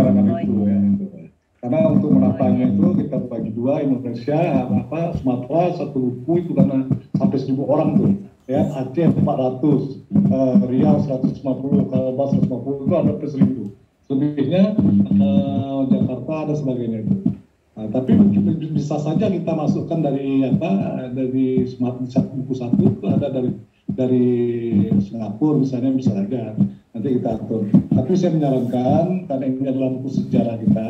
membicarakan itu ya. Karena untuk menatanya itu kita bagi dua, Indonesia, Sumatera satu buku itu karena sampai 1.000 orang tuh. Ya, Aceh 400, Riau 150, Kalbar 150 itu ada 1.000. Selebihnya Jakarta ada sebagainya itu. Nah, tapi bisa saja kita masukkan dari buku satu itu ada dari Singapura misalnya, bisa saja nanti kita atur. Tapi saya menyarankan karena ini adalah buku sejarah kita,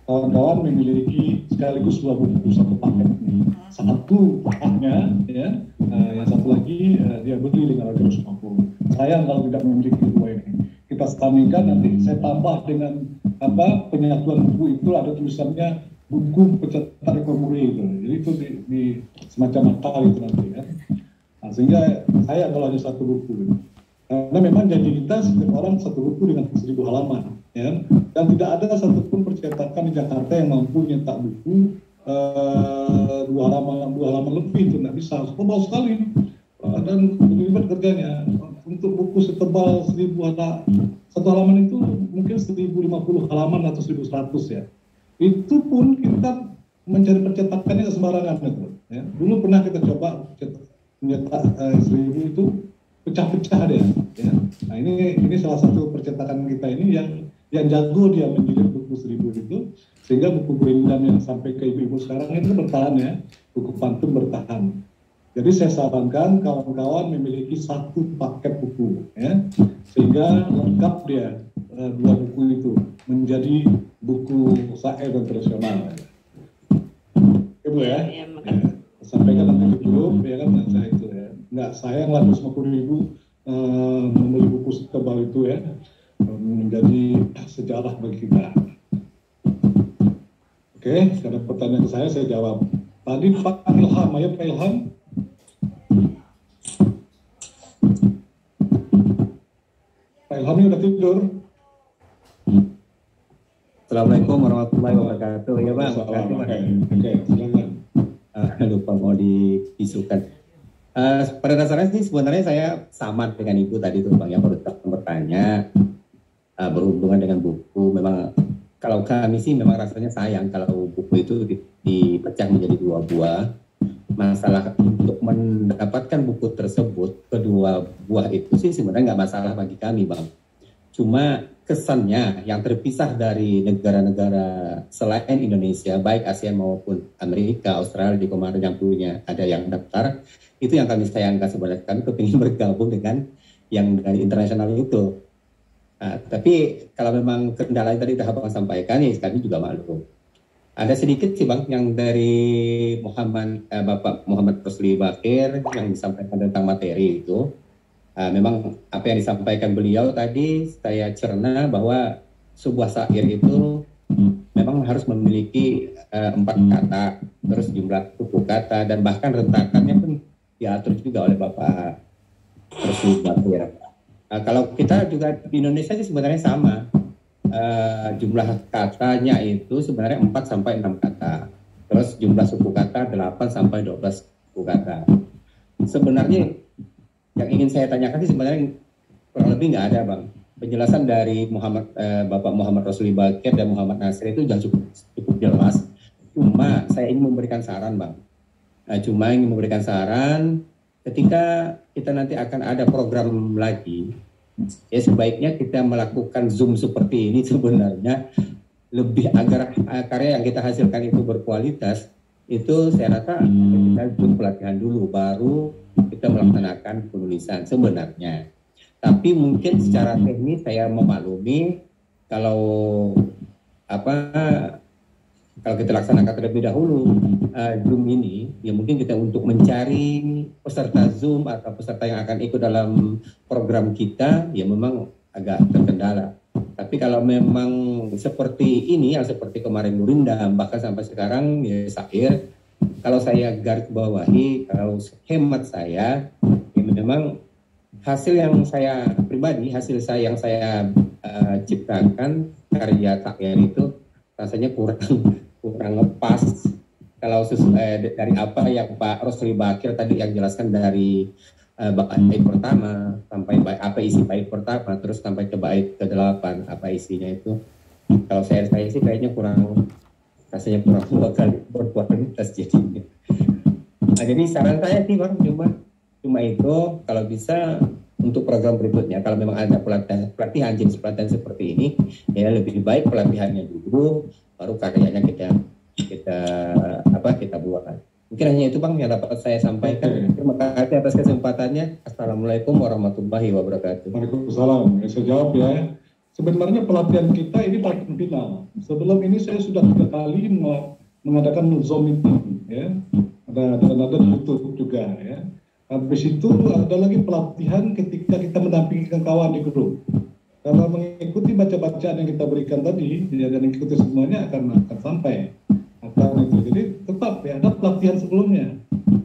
kawan-kawan memiliki sekaligus 2 buku satu paket ini. Satu paketnya ya, yang satu lagi dia beli dengan harga 150. Sayang kalau tidak memiliki dua ini. Kita standingkan, nanti saya tambah dengan penyatuan buku itu ada tulisannya buku pencetak ekonomi itu. Jadi itu di semacam mata itu nanti ya. Nah, sehingga saya kalau hanya satu buku gitu. Karena memang janji kita setiap orang satu buku dengan 1.000 halaman ya. Dan tidak ada satupun percetakan di Jakarta yang mampu nyetak buku 2 halaman lebih, itu tidak bisa. Tebal sekali dan ribet kerjanya. Untuk buku setebal 1.000 halaman, satu halaman itu mungkin 1.050 halaman atau 1.100 ya. Itu pun kita mencari percetakannya sembarangan gitu. Ya. Dulu pernah kita coba mencetak 1.000 itu pecah-pecah deh. Ya. Nah ini salah satu percetakan kita ini yang jago dia menjadi buku 1.000 itu, sehingga buku Gurindam yang sampai ke ibu-ibu sekarang itu bertahan ya, buku pantun bertahan. Jadi saya sarankan kawan-kawan memiliki satu paket buku ya, sehingga lengkap dia 2 buku itu menjadi buku syair dan tradisional. Ibu ya, sampaikan nanti dulu ya kan, saya itu ya, nggak sayang lah 150.000 membeli buku setebal itu ya, menjadi sejarah bagi kita. Oke, karena pertanyaan saya jawab. Tadi Pak Ilham, ayo Pak Ilham. Pak Ilham ini udah tidur. Assalamualaikum warahmatullahi wabarakatuh. Ya Bang. Oke, silakan. Lupa mau diisukan. Pada dasarnya sih sebenarnya saya sama dengan Ibu tadi tuh Bang yang baru bertanya berhubungan dengan buku. Memang kalau kami sih memang rasanya sayang kalau buku itu dipecah menjadi 2 buah. Masalah untuk mendapatkan buku tersebut kedua buah itu sih sebenarnya nggak masalah bagi kami Bang. Cuma kesannya yang terpisah dari negara-negara selain Indonesia, baik ASEAN maupun Amerika, Australia di kemarin yang punya ada yang daftar, itu yang kami sayangkan sebenarnya. Kami kepingin bergabung dengan yang dari internasional itu. Nah, tapi kalau memang kendala yang tadi sudah Abang sampaikan, ya kami juga maklum. Ada sedikit sih Bang yang dari Bapak Muhammad Rosli Bakir yang disampaikan tentang materi itu. Memang apa yang disampaikan beliau tadi saya cerna bahwa sebuah syair itu memang harus memiliki 4 kata, terus jumlah suku kata, dan bahkan rentakannya pun diatur juga oleh Bapak Rosli Bakir. Kalau kita juga di Indonesia sih sebenarnya sama. Jumlah katanya itu sebenarnya 4 sampai 6 kata. Terus jumlah suku kata 8 sampai 12 suku kata. Sebenarnya yang ingin saya tanyakan sih sebenarnya kurang lebih nggak ada Bang. Penjelasan dari Bapak Muhammad Rosli Bakir dan Muhammad Nasir itu sudah cukup jelas. Cuma saya ingin memberikan saran Bang. Ketika kita nanti akan ada program lagi, ya sebaiknya kita melakukan Zoom seperti ini sebenarnya lebih agar karya yang kita hasilkan itu berkualitas. Itu saya rasa kita Zoom pelatihan dulu baru kita melaksanakan penulisan sebenarnya. Tapi mungkin secara teknis saya memaklumi kalau kita laksanakan terlebih dahulu Zoom ini, ya mungkin kita untuk mencari peserta Zoom atau peserta yang akan ikut dalam program kita, ya memang agak terkendala. Tapi kalau memang seperti ini, yang seperti kemarin Gurindam, bahkan sampai sekarang ya syair, kalau saya garis bawahi, kalau hemat saya, ya memang hasil yang saya pribadi, yang saya ciptakan, karya syair itu rasanya kurang lepas. Kalau dari apa yang Pak Rosli Bakir tadi yang jelaskan dari bait pertama sampai apa isi bait pertama, terus sampai ke bait ke-8 apa isinya itu, Kalau saya sih kayaknya rasanya kurang berkualitas jadinya. Nah, jadi saran saya sih Bang, cuma itu, kalau bisa untuk program berikutnya kalau memang ada pelatihan jenis pelatihan seperti ini, ya lebih baik pelatihannya dulu, baru karyanya kita buat. Mungkin hanya itu Bang yang dapat saya sampaikan. Terima kasih atas kesempatannya. Assalamualaikum warahmatullahi wabarakatuh. Waalaikumsalam. Saya jawab ya. Sebenarnya pelatihan kita ini pelatihan final. Sebelum ini saya sudah 3 kali mengadakan Zoom meeting, ya. Ada YouTube juga, ya. Habis itu ada lagi pelatihan ketika kita mendampingi kawan di grup. Kalau mengikuti baca-bacaan yang kita berikan tadi, ya, dan mengikuti semuanya akan sampai. Jadi tetap ya ada pelatihan sebelumnya.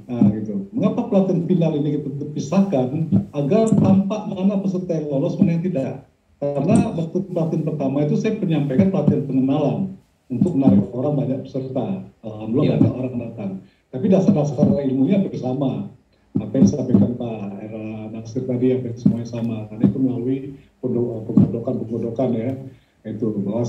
Nah, gitu. Mengapa pelatihan final ini kita pisahkan agar tampak mana peserta yang lolos, mana yang tidak? Karena waktu pelatihan pertama itu saya menyampaikan pelatihan pengenalan untuk menarik orang banyak peserta. Alhamdulillah banyak orang datang. Tapi dasar-dasar ilmunya bersama. Apa yang disampaikan Pak Era Nasir tadi, apa yang semuanya sama. Karena itu melalui pemodokan ya. Itu bahwa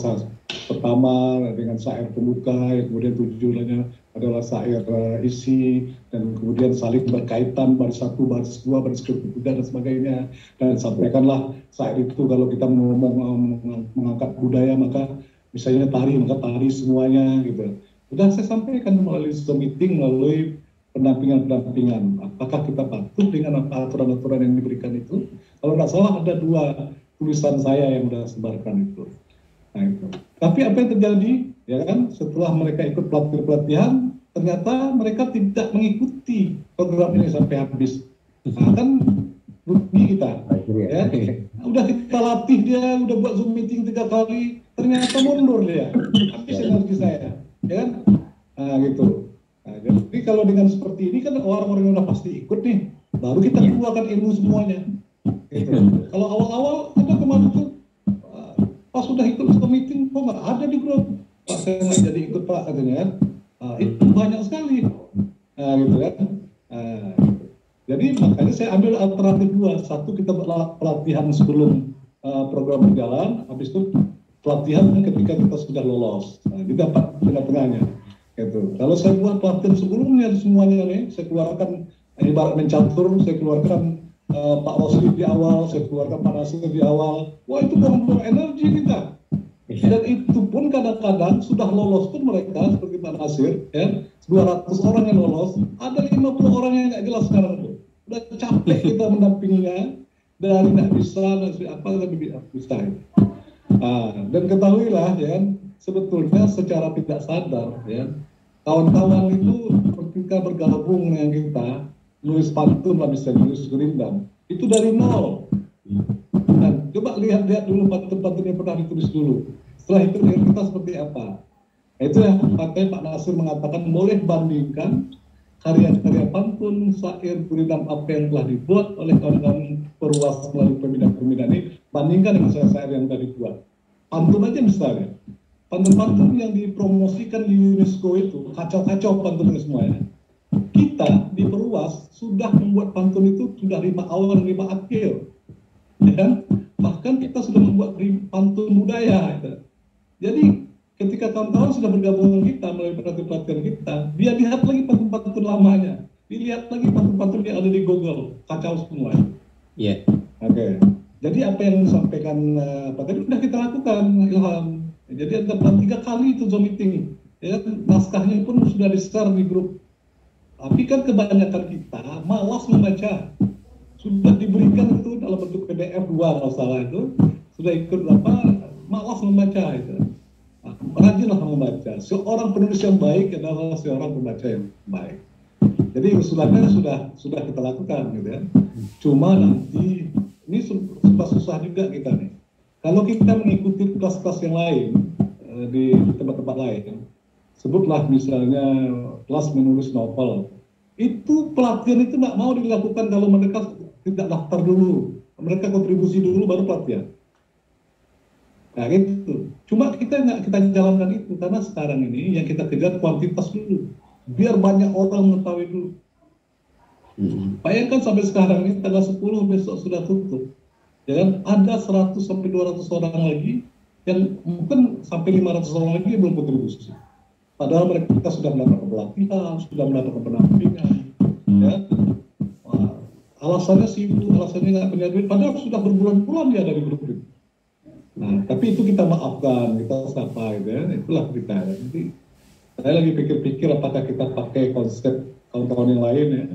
pertama dengan syair pembuka, yang kemudian tujuannya adalah syair isi, dan kemudian saling berkaitan baris 1, baris 2, baris ketiga dan sebagainya. Dan sampaikanlah syair itu kalau kita mengangkat budaya, maka misalnya maka tari semuanya gitu. Sudah saya sampaikan melalui Zoom meeting, melalui pendampingan. Apakah kita patuh dengan aturan-aturan yang diberikan itu? Kalau nggak salah ada 2 tulisan saya yang sudah sebarkan itu. Nah, itu. Tapi apa yang terjadi, ya kan? Setelah mereka ikut pelatihan, ternyata mereka tidak mengikuti program ini sampai habis. Nah, kan rugi kita. Ya. Udah kita latih dia, udah buat Zoom meeting 3 kali, ternyata mundur dia. Habis energi saya, ya kan? Nah, gitu. Nah, jadi kalau dengan seperti ini kan orang-orang yang udah pasti ikut nih, baru kita keluarkan ilmu semuanya. Gitu. Kalau awal-awal ada kemarin tuh pas sudah ikut meeting kok nggak ada di grup, Pak saya nggak jadi ikut Pak katanya kan. Itu banyak sekali, gitu kan. Gitu. Jadi makanya saya ambil alternatif 2. Satu, kita pelatihan sebelum program berjalan, habis itu pelatihan ketika kita sudah lolos. Didapat tengah-tengahnya. Gitu. Kalau saya buat pelatihan sebelumnya semuanya nih, saya keluarkan ibarat mencatur, saya keluarkan Pak Rosli di awal, saya keluarkan Pak Nasir di awal. Wah, itu buang-buang energi kita. Dan itu pun kadang-kadang sudah lolos pun mereka, seperti Pak Nasir, ya, 200 orang yang lolos, ada 50 orang yang nggak jelas sekarang itu. Udah capek kita mendampinginya, dari nggak bisa, apa lebih bisa. Dan ketahuilah, ya, sebetulnya secara tidak sadar, ya, kawan-kawan itu ketika bergabung dengan kita, nulis pantun lah, bisa nulis gerindam, itu dari nol. Dan coba lihat dulu pantun-pantun yang pernah ditulis dulu. Setelah itu lihat kita seperti apa. Itu yang katanya Pak Nasir mengatakan boleh bandingkan karya-karya pantun, syair, gerindam apa yang telah dibuat oleh kawan-kawan perluas melalui pembinaan ini, bandingkan dengan syair yang sudah dibuat. Pantun aja misalnya. Pantun-pantun yang dipromosikan di UNESCO itu kacau-kacau pantunnya semuanya. Kita di Perluas sudah membuat pantun itu sudah 5 awal 5 akhir, ya? Bahkan kita sudah membuat pantun budaya. Ya. Jadi ketika kawan-kawan sudah bergabung dengan kita melalui pelatihan kita, dia lihat lagi pantun-pantun lamanya, dilihat lagi pantun-pantun yang ada di Google, kacau semua. Iya. Oke. Jadi apa yang disampaikan Pak tadi sudah kita lakukan, Ilham. Jadi ada 3 kali itu Zoom meeting, ya, naskahnya pun sudah di-share di grup. Tapi kan kebanyakan kita malas membaca. Sudah diberikan itu dalam bentuk PDF 2 kalau salah itu, sudah ikut malas membaca itu. Rajinlah membaca. Seorang penulis yang baik adalah seorang pembaca yang baik. Jadi usulannya sudah kita lakukan gitu ya. Cuma nanti ini susah juga kita nih. Kalau kita mengikuti kelas-kelas yang lain di tempat-tempat lain, sebutlah misalnya kelas menulis novel, itu pelatihan itu nggak mau dilakukan kalau mereka tidak daftar dulu, mereka kontribusi dulu baru pelatihan. Nah gitu. Cuma kita nggak kita jalankan itu karena sekarang ini yang kita kejar kuantitas dulu, biar banyak orang mengetahui dulu. Bayangkan sampai sekarang ini tanggal 10 besok sudah tutup, ya kan? Ada 100 sampai 200 orang lagi yang mungkin sampai 500 orang lagi belum kontribusi. Padahal mereka sudah mendapatkan pelatihan, sudah mendapatkan pendampingan, ya. Wah, alasannya sibuk, alasannya nggak punya duit, padahal sudah berbulan-bulan dia dari grup itu. Nah, tapi itu kita maafkan, kita sapa, gitu ya. Itulah kita. Jadi saya lagi pikir-pikir apakah kita pakai konsep kawan-kawan yang lain ya.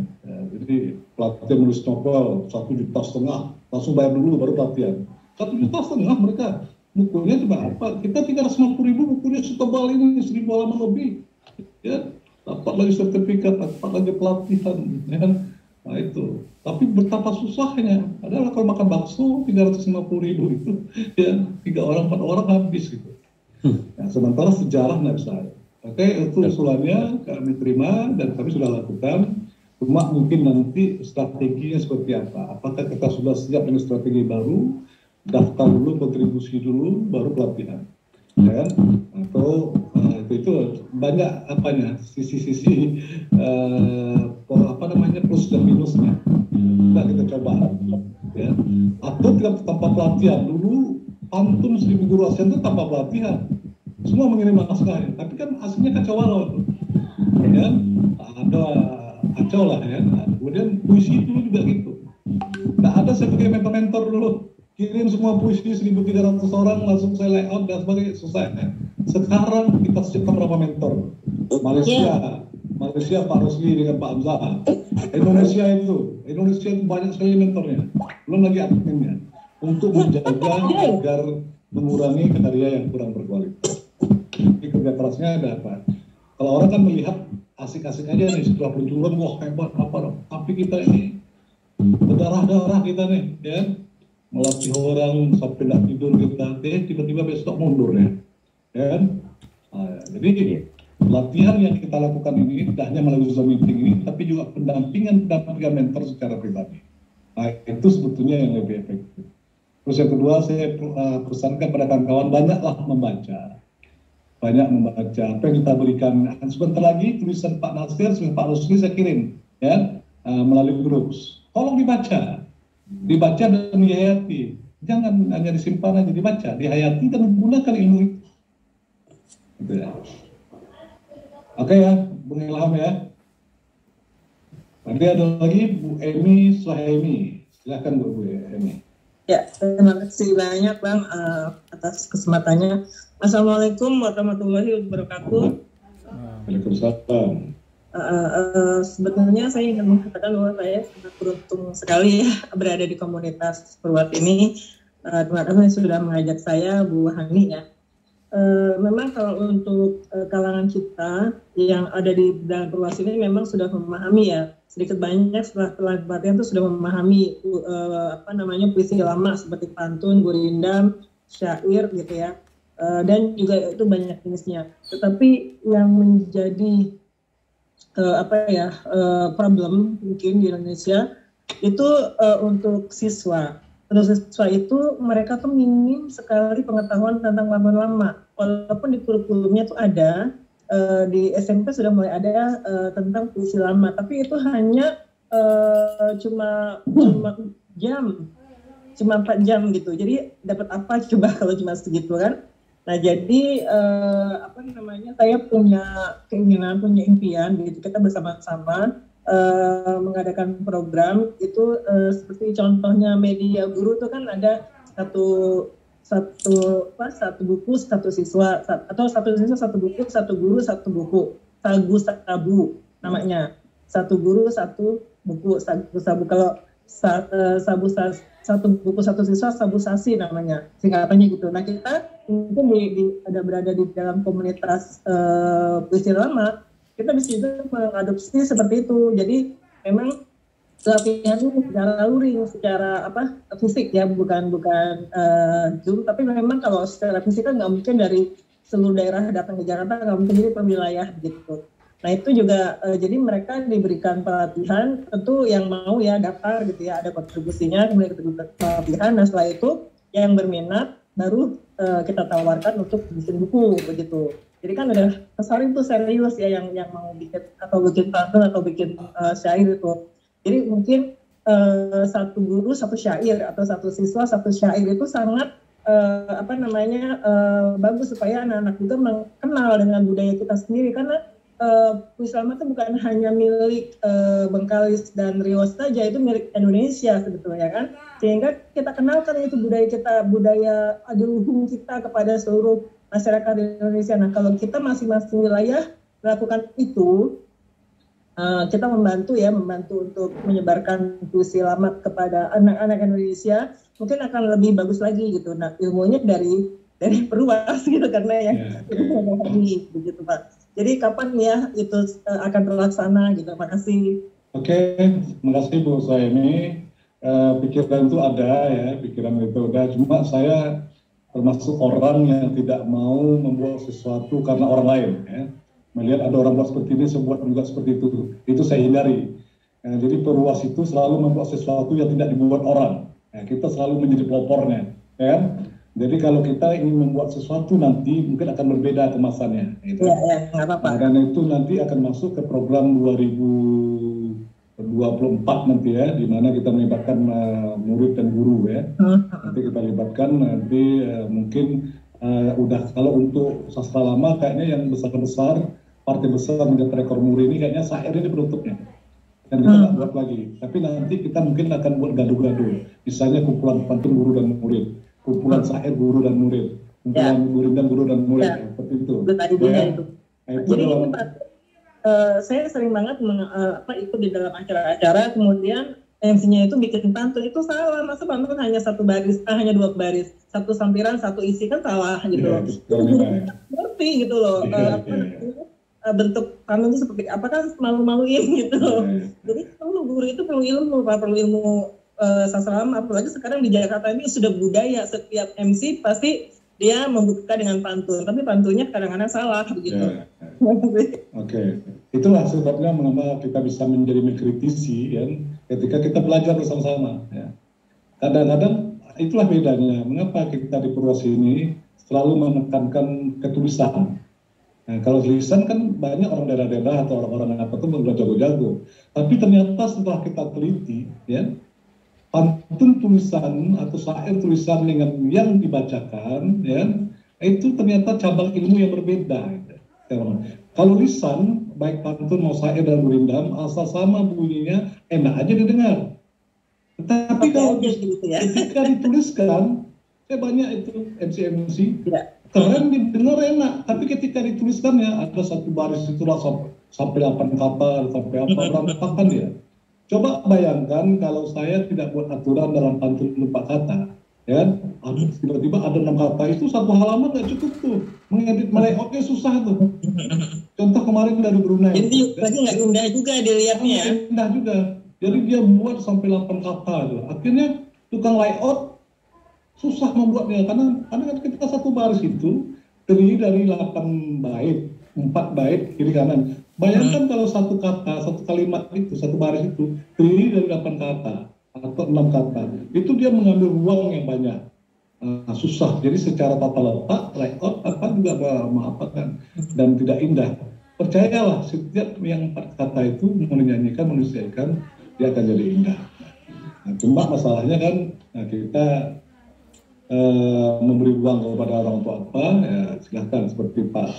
Jadi pelatihan menulis novel 1,5 juta, langsung bayar dulu baru pelatihan. 1,5 juta mereka. Bukunya cuma apa? Kita 350.000 bukunya setebal ini 1.000 halaman lebih, ya. Dapat lagi sertifikat, dapat lagi pelatihan, ya kan? Nah itu. Tapi betapa susahnya. Adalah kalau makan bakso 350.000 itu, ya 3 orang 4 orang habis gitu. Nah, sementara sejarah nggak bisa. Oke, itu usulannya kami terima dan kami sudah lakukan. Cuma mungkin nanti strateginya seperti apa? Apakah kita sudah siap dengan strategi baru? Daftar dulu, kontribusi dulu, baru pelatihan, ya. Atau itu banyak apanya, sisi-sisi plus dan minusnya. Nah, kita coba, ya. Atau tidak tanpa pelatihan dulu, pantun 1.000 guru ASEAN itu tanpa pelatihan, semua mengirim naskahnya, tapi kan hasilnya kacau balau, ya. Ada kacau lah, ya. Nah, kemudian puisi dulu juga gitu. Nah, ada saya pakai mentor dulu. Kirim semua puisi 1.300 orang, langsung saya layout dan sebagainya, selesai. Sekarang kita siapkan berapa mentor? Malaysia Pak Rosli dengan Pak Hamzah. Indonesia itu banyak sekali mentornya, belum lagi adminnya, untuk menjaga agar mengurangi karya yang kurang berkualitas. Jadi kerja kerasnya ada apa? Kalau orang kan melihat asik-asik aja nih, setelah perjuangan, wah hebat apa dong. Tapi kita ini berdarah-darah kita nih, ya. Melatih orang sampai tidak tidur kita, tiba-tiba besok mundur ya, kan? Nah, jadi latihan yang kita lakukan ini tidak hanya melalui Zoom meeting ini, tapi juga pendampingan mentor secara pribadi. Nah, itu sebetulnya yang lebih efektif. Terus yang kedua, saya pesankan pada kawan-kawan banyaklah membaca, apa yang kita berikan. Sebentar lagi tulisan Pak Nasir, Pak Rusli saya kirim, ya, melalui grup. Tolong dibaca dan dihayati. Jangan hanya disimpan aja, dibaca, dihayati dan menggunakan ilmu itu. Gitu ya. Oke ya, Bung Ilham ya. Nanti ada lagi Bu Emi Suhaimi. Silakan Bu Emi. Ya, terima kasih banyak Bang atas kesempatannya. Assalamualaikum warahmatullahi wabarakatuh. Waalaikumsalam. Sebetulnya saya ingin mengatakan bahwa saya sangat beruntung sekali ya berada di komunitas Perwat ini. Terima kasih sudah mengajak saya, Bu Hani ya. Memang kalau untuk kalangan kita yang ada di dalam Perwas ini memang sudah memahami ya, sedikit banyak setelah pelatihan itu sudah memahami puisi lama seperti pantun, gurindam, syair gitu ya, dan juga itu banyak jenisnya. Tetapi yang menjadi problem mungkin di Indonesia itu untuk siswa. Untuk siswa itu mereka tuh minim sekali pengetahuan tentang lamun lama. Walaupun di kurikulumnya tuh ada, di SMP sudah mulai ada tentang puisi lama, tapi itu hanya cuma 4 jam gitu. Jadi dapat apa coba kalau cuma segitu kan? Nah jadi saya punya keinginan, punya impian gitu, kita bersama-sama mengadakan program itu seperti contohnya Media Guru itu kan ada satu buku satu siswa, atau satu siswa satu buku, satu guru satu buku, sabu namanya, satu guru satu buku, sabu. Kalau satu buku satu siswa sabu sasi namanya, singkatannya gitu. Nah kita mungkin berada di dalam komunitas puisi lama, kita bisa juga mengadopsi seperti itu. Jadi memang latihan secara luring, secara fisik ya, bukan Zoom, tapi memang kalau secara fisik kan nggak mungkin dari seluruh daerah datang ke Jakarta, nggak mungkin, jadi per wilayah gitu. Nah itu juga jadi mereka diberikan pelatihan, tentu yang mau ya daftar gitu ya, ada kontribusinya, kemudian kita pelatihan, dan setelah itu yang berminat baru kita tawarkan untuk bikin buku begitu. Jadi kan udah kesaring tuh serius ya yang mau bikin pantun atau bikin syair itu. Jadi mungkin satu guru satu syair atau satu siswa satu syair itu sangat bagus supaya anak-anak juga mengenal dengan budaya kita sendiri, karena puisi lama itu bukan hanya milik Bengkalis dan Riau saja, itu milik Indonesia sebetulnya kan, sehingga kita kenalkan itu budaya kita, budaya adiluhung kita kepada seluruh masyarakat Indonesia. Nah, kalau kita masing-masing wilayah melakukan itu, kita membantu untuk menyebarkan puisi lama kepada anak-anak Indonesia, mungkin akan lebih bagus lagi gitu. Nah, ilmunya dari perluas gitu, karena yang begitu Pak. Jadi kapan ya itu akan terlaksana gitu. Makasih. Oke, makasih Bu Suhaimi. Pikiran itu ada ya, pikiran itu ada. Cuma saya termasuk orang yang tidak mau membuat sesuatu karena orang lain ya. Melihat ada orang buat seperti ini, saya buat juga seperti itu saya hindari. Jadi perluas itu selalu membuat sesuatu yang tidak dibuat orang. Kita selalu menjadi pelopornya, ya. Jadi kalau kita ingin membuat sesuatu nanti mungkin akan berbeda kemasannya. Gitu. Ya, nggak apa-apa. Dan itu nanti akan masuk ke program 2024 nanti ya, di mana kita melibatkan murid dan guru ya. Nanti kita libatkan mungkin udah kalau untuk sastra lama kayaknya yang besar-besar, partai besar mendapat rekor muri ini kayaknya syair ini penutupnya. Dan kita nggak buat lagi. Tapi nanti kita mungkin akan buat gaduh-gaduh. Misalnya kumpulan pantun guru dan murid, kumpulan syair guru dan murid, kumpulan guru dan murid, seperti itu. Itu. Jadi ini Pak, saya sering banget ikut di dalam acara-acara, kemudian MC-nya itu bikin pantun, itu salah. Masa pantun hanya satu baris, hanya dua baris, satu sampiran, satu isi, kan salah gitu loh. Ngerti gitu loh. Bentuk pantun itu seperti apa, kan malu-maluin gitu. Jadi guru itu perlu ilmu, Pak, perlu ilmu sastra lama. Apalagi sekarang di Jakarta ini sudah budaya, setiap MC pasti dia membuka dengan pantun, tapi pantunnya kadang-kadang salah begitu. Oke. Itulah sebabnya mengapa kita bisa menjadi mengkritisi ya, ketika kita belajar bersama-sama ya. Kadang-kadang itulah bedanya mengapa kita di Purwas ini selalu menekankan ketulisan. Nah, kalau tulisan kan banyak orang daerah-daerah atau orang-orang apa tuh udah jago-jago. Tapi ternyata setelah kita teliti ya, pantun tulisan atau syair tulisan dengan yang dibacakan ya, itu ternyata cabang ilmu yang berbeda ya. Kalau lisan baik pantun mau syair dan gurindam asal sama bunyinya enak aja didengar, tetapi kalau ketika dituliskan saya banyak itu MC keren didengar enak, tapi ketika dituliskannya ada satu baris itu sampai 8 kata sampai apa berantakan dia. Coba bayangkan kalau saya tidak buat aturan dalam pantun 4 kata, ya, tiba-tiba ada 6 kata, itu satu halaman nggak cukup tuh, mengedit layoutnya susah tuh. Contoh kemarin dari Brunei. Jadi berarti nggak indah juga dilihatnya. Indah juga. Jadi dia buat sampai 8 kata tuh. Akhirnya tukang layout susah membuatnya karena ketika satu baris itu terdiri dari 8 bait, 4 bait kiri kanan. Bayangkan kalau satu kata, satu kalimat itu, satu baris itu terdiri dari 8 kata atau 6 kata. Itu dia mengambil ruang yang banyak. Susah. Jadi secara tata letak, layout apa juga kan dan tidak indah. Percayalah, setiap yang 4 kata itu menyanyikan, menuliskan, dia akan jadi indah. Nah, cuma masalahnya kan kita memberi ruang kepada orang tua apa, ya silahkan seperti Pak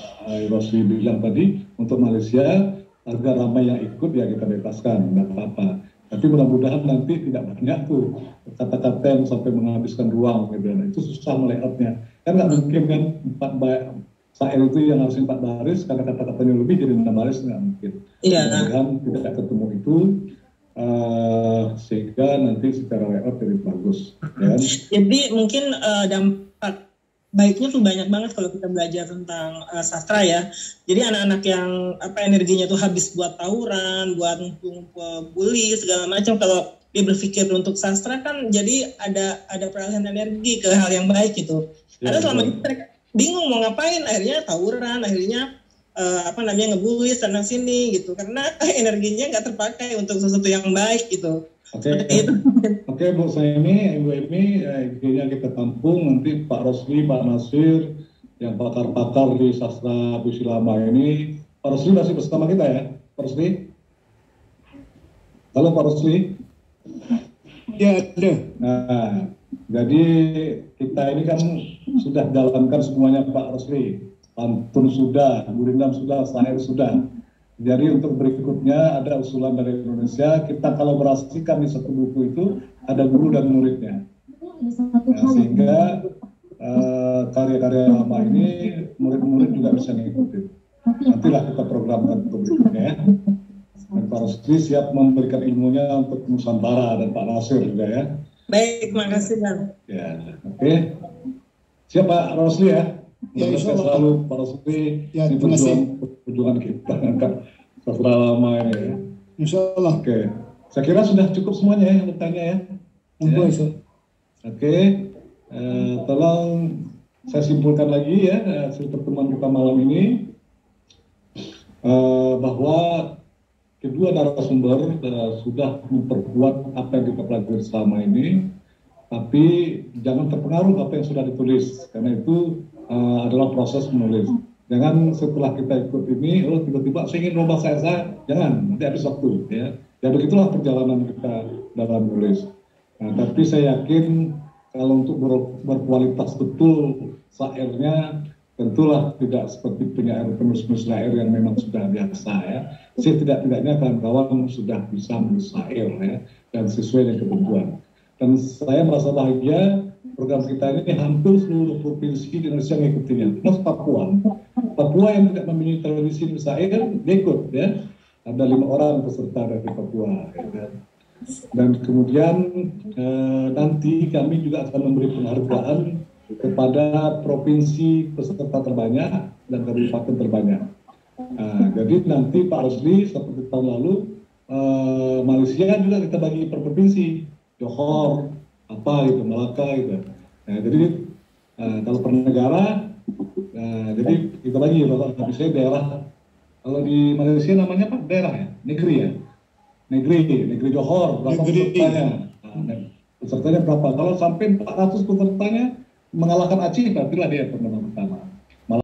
Rosli bilang tadi, untuk Malaysia agar ramai yang ikut ya kita bebaskan, nggak apa-apa. Tapi mudah-mudahan nanti tidak banyak tuh kata-kata yang sampai menghabiskan ruang gitu. Nah, itu susah melayoutnya. Kan nggak mungkin kan 4 syair itu yang harus 4 baris, karena kata-katanya lebih jadi 6 baris nggak mungkin. Iya. Mudah-mudahan tidak ketemu itu. Sehingga nanti secara layout lebih bagus ya. Jadi mungkin dampak baiknya tuh banyak banget kalau kita belajar tentang sastra ya. Jadi anak-anak yang energinya tuh habis buat tawuran, buat bully segala macam, kalau dia berpikir untuk sastra kan jadi ada peralihan energi ke hal yang baik gitu. Karena selama ini mereka bingung mau ngapain, akhirnya tawuran, akhirnya ngebully sana sini gitu, karena energinya nggak terpakai untuk sesuatu yang baik gitu. Oke, Bu Suhaimi, Ibu Emi, idenya kita tampung. Nanti Pak Rosli, Pak Nasir, yang pakar-pakar di sastra puisi lama ini. Pak Rosli masih bersama kita ya, Pak Rosli? Halo Pak Rosli? Ya, ada. Nah, Jadi kita ini kan sudah jalankan semuanya Pak Rosli, pantun sudah, gurindam sudah, syair sudah. Jadi untuk berikutnya ada usulan dari Indonesia, kita kolaborasikan di satu buku itu ada guru dan muridnya. Nah, sehingga karya-karya lama ini murid-murid juga bisa mengikuti. Nantilah kita programkan untuk berikutnya ya. Dan Pak Rosli siap memberikan ilmunya untuk Nusantara dan Pak Nasir juga ya. Baik, makasih Bang. Ya, oke. Siap Pak Rosli ya. Ya, insya Allah. Selalu Pak Rosli Ya, di terima kasih. perjuangan kita angkat sastra lama ini ya. Insya Allah. Oke. Saya kira sudah cukup semuanya ya bertanya ya. Monggo, Ya. Ustaz. Oke. Tolong saya simpulkan lagi ya hasil pertemuan kita malam ini bahwa kedua narasumber sudah memperkuat apa yang kita pelajari selama ini, tapi jangan terpengaruh apa yang sudah ditulis, karena itu adalah proses menulis. Jangan setelah kita ikut ini, tiba-tiba saya ingin rubah saya, jangan, nanti habis waktu ya. Ya begitulah perjalanan kita dalam menulis. Nah, tapi saya yakin kalau untuk berkualitas betul syairnya, tentulah tidak seperti penulis-penulis syair yang memang sudah biasa ya. Setidak-tidaknya kawan-kawan sudah bisa menulis syair ya, dan sesuai dengan kebutuhan. Dan saya merasa bahagia program kita ini hampir seluruh provinsi di Indonesia mengikutinya. Plus Papua yang tidak memiliki televisi syair, dia ikut ya. Ada 5 orang peserta dari Papua. Ya. Dan kemudian nanti kami juga akan memberi penghargaan kepada provinsi peserta terbanyak dan kabupaten terbanyak. Jadi nanti Pak Rosli seperti tahun lalu Malaysia juga kita bagi per provinsi, Johor, apa gitu, Malaka gitu. Nah, jadi kalau per negara, jadi kita bagi kalau misalnya daerah, kalau di Malaysia namanya apa? Daerah ya, negeri ya, negeri Johor, berapa pesertanya? Pesertanya berapa? Kalau sampai 400 pesertanya mengalahkan Aceh, berarti lah dia pemenang pertama.